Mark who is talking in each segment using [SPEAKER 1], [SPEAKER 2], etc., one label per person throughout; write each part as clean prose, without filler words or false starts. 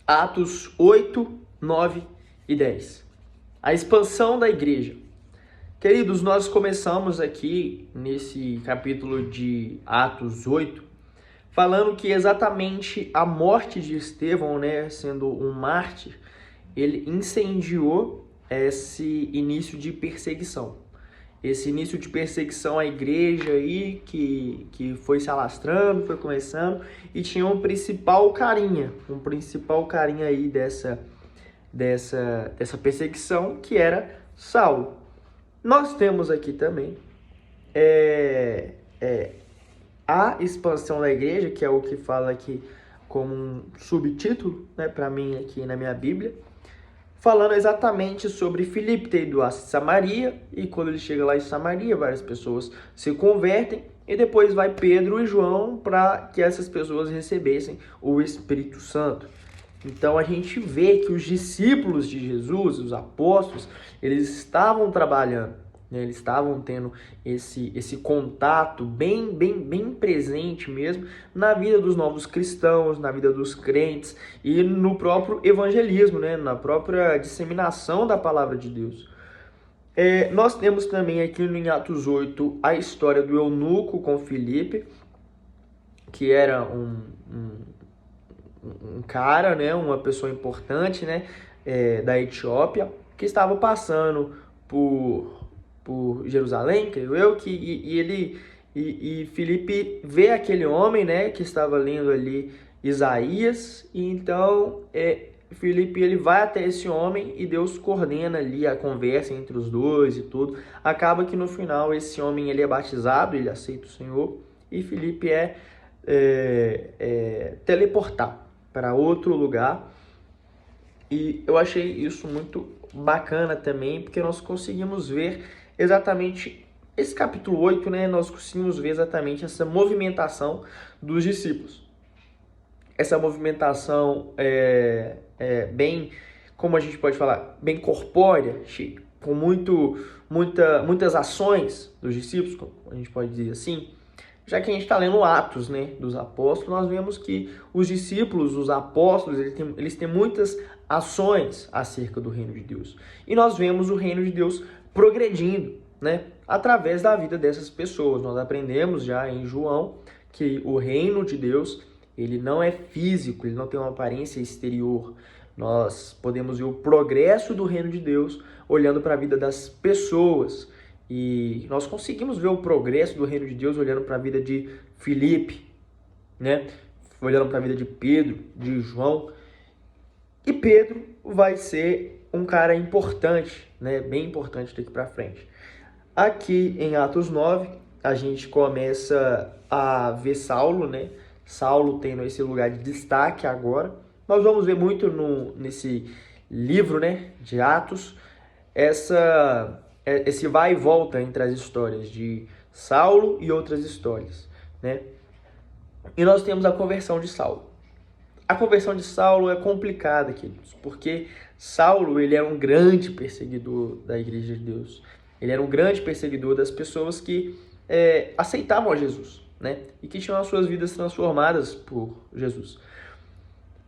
[SPEAKER 1] Atos 8, 9 e 10. A expansão da igreja. Queridos, nós começamos aqui nesse capítulo de Atos 8, falando que exatamente a morte de Estevão, né, sendo um mártir, ele incendiou esse início de perseguição. Esse início de perseguição à igreja aí, que foi se alastrando, foi começando, e tinha um principal carinha aí dessa perseguição, que era Saulo. Nós temos aqui também a expansão da igreja, que é o que fala aqui como um subtítulo, né, para mim aqui na minha Bíblia, falando exatamente sobre Filipe ter ido a Samaria, e quando ele chega lá em Samaria, várias pessoas se convertem, e depois vai Pedro e João para que essas pessoas recebessem o Espírito Santo. Então a gente vê que os discípulos de Jesus, os apóstolos, eles estavam trabalhando, né? Eles estavam tendo esse contato bem presente mesmo na vida dos novos cristãos, na vida dos crentes e no próprio evangelismo, né? Na própria disseminação da palavra de Deus. Nós temos também aqui em Atos 8 a história do eunuco com Filipe, que era um cara, né, uma pessoa importante, né, da Etiópia, que estava passando por Jerusalém, creio eu, e Filipe vê aquele homem, né, que estava lendo ali Isaías, e então Filipe ele vai até esse homem e Deus coordena ali a conversa entre os dois e tudo. Acaba que no final esse homem ele é batizado, ele aceita o Senhor, e Filipe teleportado para outro lugar. E eu achei isso muito bacana também, porque nós conseguimos ver exatamente esse capítulo 8, né? Nós conseguimos ver exatamente essa movimentação dos discípulos. Essa movimentação bem, como a gente pode falar, bem corpórea, com muitas ações dos discípulos, como a gente pode dizer assim. Já que a gente está lendo Atos, né, dos apóstolos, nós vemos que os discípulos, os apóstolos, eles têm muitas ações acerca do reino de Deus. E nós vemos o reino de Deus progredindo, né, através da vida dessas pessoas. Nós aprendemos já em João que o reino de Deus, ele não é físico, ele não tem uma aparência exterior. Nós podemos ver o progresso do reino de Deus olhando para a vida das pessoas. E nós conseguimos ver o progresso do reino de Deus olhando para a vida de Filipe, né? Olhando para a vida de Pedro, de João. E Pedro vai ser um cara importante, né? Bem importante daqui para frente. Aqui em Atos 9, a gente começa a ver Saulo, né? Saulo tendo esse lugar de destaque agora. Nós vamos ver muito nesse livro, né, de Atos, esse vai e volta entre as histórias de Saulo e outras histórias, né? E nós temos a conversão de Saulo. A conversão de Saulo é complicada, queridos, porque Saulo ele era um grande perseguidor da Igreja de Deus. Ele era um grande perseguidor das pessoas que aceitavam a Jesus, né? E que tinham as suas vidas transformadas por Jesus.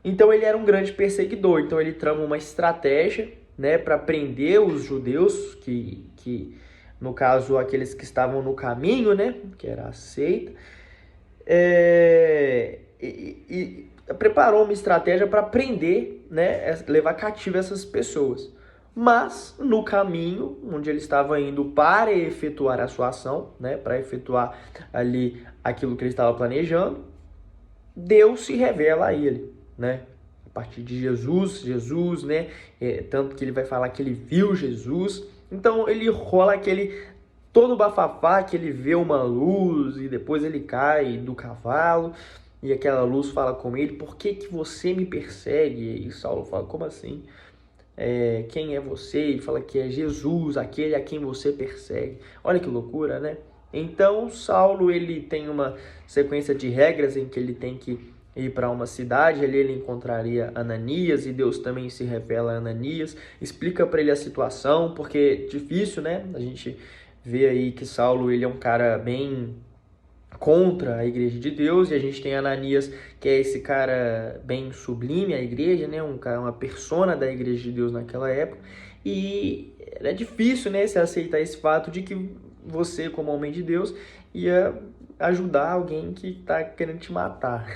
[SPEAKER 1] Então ele era um grande perseguidor. Então ele trama uma estratégia, né, para prender os judeus, que no caso aqueles que estavam no caminho, né, que era a seita, e preparou uma estratégia para prender, né, levar cativo essas pessoas. Mas no caminho, onde ele estava indo para efetuar a sua ação, né, para efetuar ali aquilo que ele estava planejando, Deus se revela a ele, né? A partir de Jesus, né? Tanto que ele vai falar que ele viu Jesus. Então ele rola todo bafafá, que ele vê uma luz e depois ele cai do cavalo e aquela luz fala com ele: por que você me persegue? E Saulo fala: como assim? Quem é você? E fala que é Jesus, aquele a quem você persegue. Olha que loucura, né? Então Saulo ele tem uma sequência de regras em que ele tem que ir para uma cidade. Ali ele encontraria Ananias, e Deus também se revela a Ananias, explica para ele a situação, porque é difícil, né? A gente vê aí que Saulo ele é um cara bem contra a igreja de Deus, e a gente tem Ananias, que é esse cara bem sublime à igreja, né? Uma persona da igreja de Deus naquela época, e é difícil, né, se aceitar esse fato de que você, como homem de Deus, ia ajudar alguém que está querendo te matar.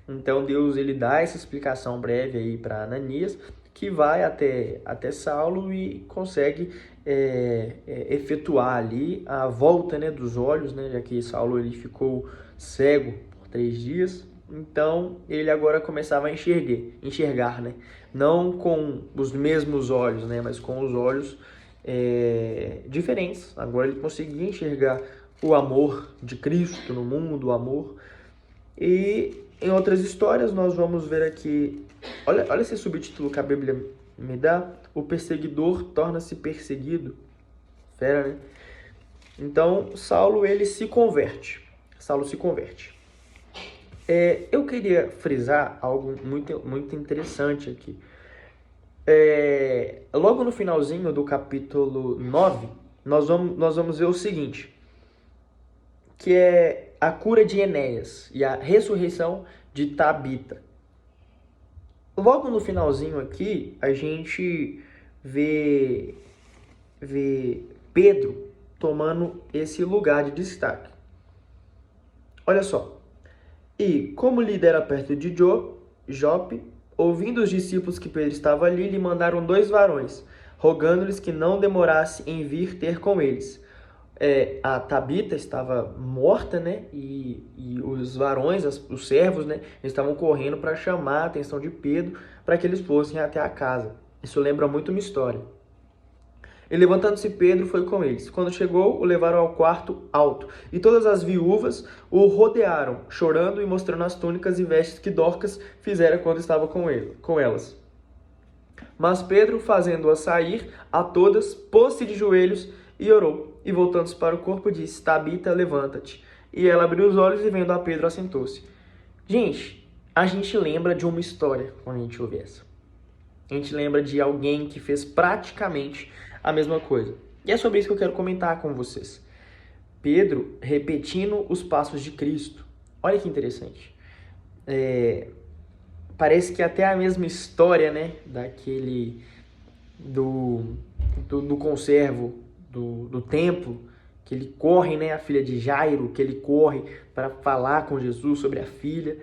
[SPEAKER 1] Então Deus, ele dá essa explicação breve aí para Ananias, que vai até Saulo e consegue efetuar ali a volta, né, dos olhos, né, já que Saulo ele ficou cego por 3 dias. Então ele agora começava a enxergar, né, não com os mesmos olhos, né, mas com os olhos diferentes. Agora ele conseguia enxergar o amor de Cristo no mundo, o amor. E em outras histórias nós vamos ver aqui, olha esse subtítulo que a Bíblia me dá: o perseguidor torna-se perseguido. Fera, né? Então Saulo ele se converte. Eu queria frisar algo muito interessante aqui. Logo no finalzinho do capítulo 9, nós vamos ver o seguinte, que é a cura de Enéas e a ressurreição de Tabita. Logo no finalzinho aqui, a gente vê Pedro tomando esse lugar de destaque. Olha só. E, como líder era perto de Jope, ouvindo os discípulos que Pedro estava ali, lhe mandaram 2 varões, rogando-lhes que não demorasse em vir ter com eles. A Tabita estava morta, né? E os varões, os servos, né? Eles estavam correndo para chamar a atenção de Pedro para que eles fossem até a casa. Isso lembra muito uma história. E levantando-se Pedro foi com eles. Quando chegou, o levaram ao quarto alto. E todas as viúvas o rodearam, chorando e mostrando as túnicas e vestes que Dorcas fizera quando estava com elas. Mas Pedro, fazendo-as sair a todas, pôs-se de joelhos e orou. E voltando-se para o corpo, disse: Tabita, levanta-te. E ela abriu os olhos e, vendo a Pedro, assentou-se. Gente, a gente lembra de uma história quando a gente ouve essa. A gente lembra de alguém que fez praticamente a mesma coisa. E é sobre isso que eu quero comentar com vocês. Pedro repetindo os passos de Cristo. Olha que interessante. Parece que até a mesma história, né, daquele do conservo do templo, que ele corre, né, a filha de Jairo, que ele corre para falar com Jesus sobre a filha.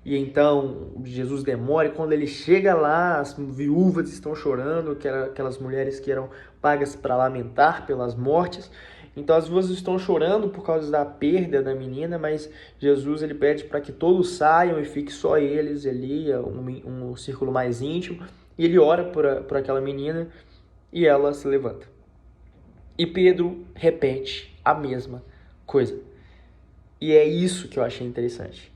[SPEAKER 1] E então Jesus demora, e quando ele chega lá, as viúvas estão chorando, que eram aquelas mulheres que eram pagas para lamentar pelas mortes. Então as viúvas estão chorando por causa da perda da menina, mas Jesus ele pede para que todos saiam e fique só eles ali, um círculo mais íntimo. E ele ora por aquela menina e ela se levanta. E Pedro repete a mesma coisa. E é isso que eu achei interessante.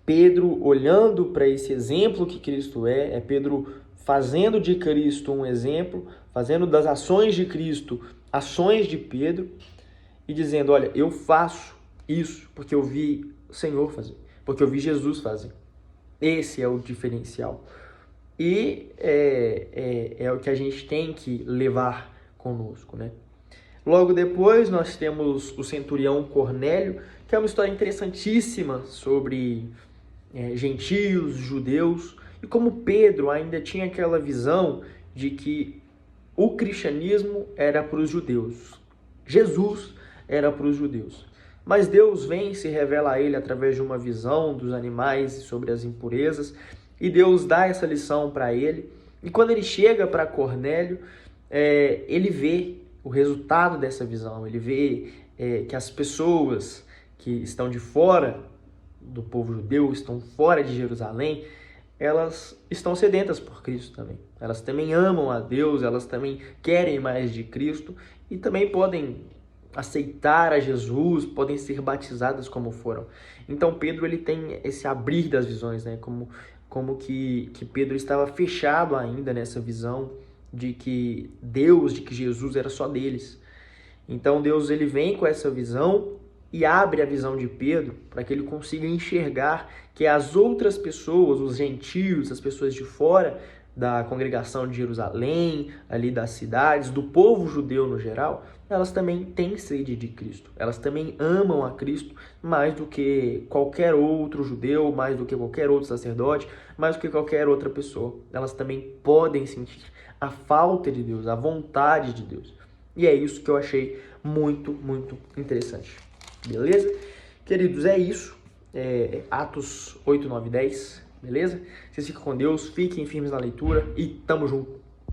[SPEAKER 1] Pedro olhando para esse exemplo que Cristo é Pedro fazendo de Cristo um exemplo, fazendo das ações de Cristo ações de Pedro e dizendo: olha, eu faço isso porque eu vi o Senhor fazer, porque eu vi Jesus fazer. Esse é o diferencial. E é o que a gente tem que levar conosco, né? Logo depois nós temos o centurião Cornélio, que é uma história interessantíssima sobre gentios, judeus, e como Pedro ainda tinha aquela visão de que o cristianismo era para os judeus, Jesus era para os judeus. Mas Deus vem e se revela a ele através de uma visão dos animais sobre as impurezas, e Deus dá essa lição para ele. E quando ele chega para Cornélio, ele vê o resultado dessa visão, ele vê que as pessoas que estão de fora do povo judeu, estão fora de Jerusalém, elas estão sedentas por Cristo também. Elas também amam a Deus, elas também querem mais de Cristo e também podem aceitar a Jesus, podem ser batizadas como foram. Então Pedro ele tem esse abrir das visões, né? Como que Pedro estava fechado ainda nessa visão de que Deus, de que Jesus era só deles. Então Deus ele vem com essa visão e abre a visão de Pedro para que ele consiga enxergar que as outras pessoas, os gentios, as pessoas de fora, da congregação de Jerusalém, ali das cidades, do povo judeu no geral, elas também têm sede de Cristo. Elas também amam a Cristo mais do que qualquer outro judeu, mais do que qualquer outro sacerdote, mais do que qualquer outra pessoa. Elas também podem sentir a falta de Deus, a vontade de Deus. E é isso que eu achei muito, muito interessante. Beleza? Queridos, é isso. Atos 8, 9 e 10. Beleza? Vocês ficam com Deus, fiquem firmes na leitura e tamo junto.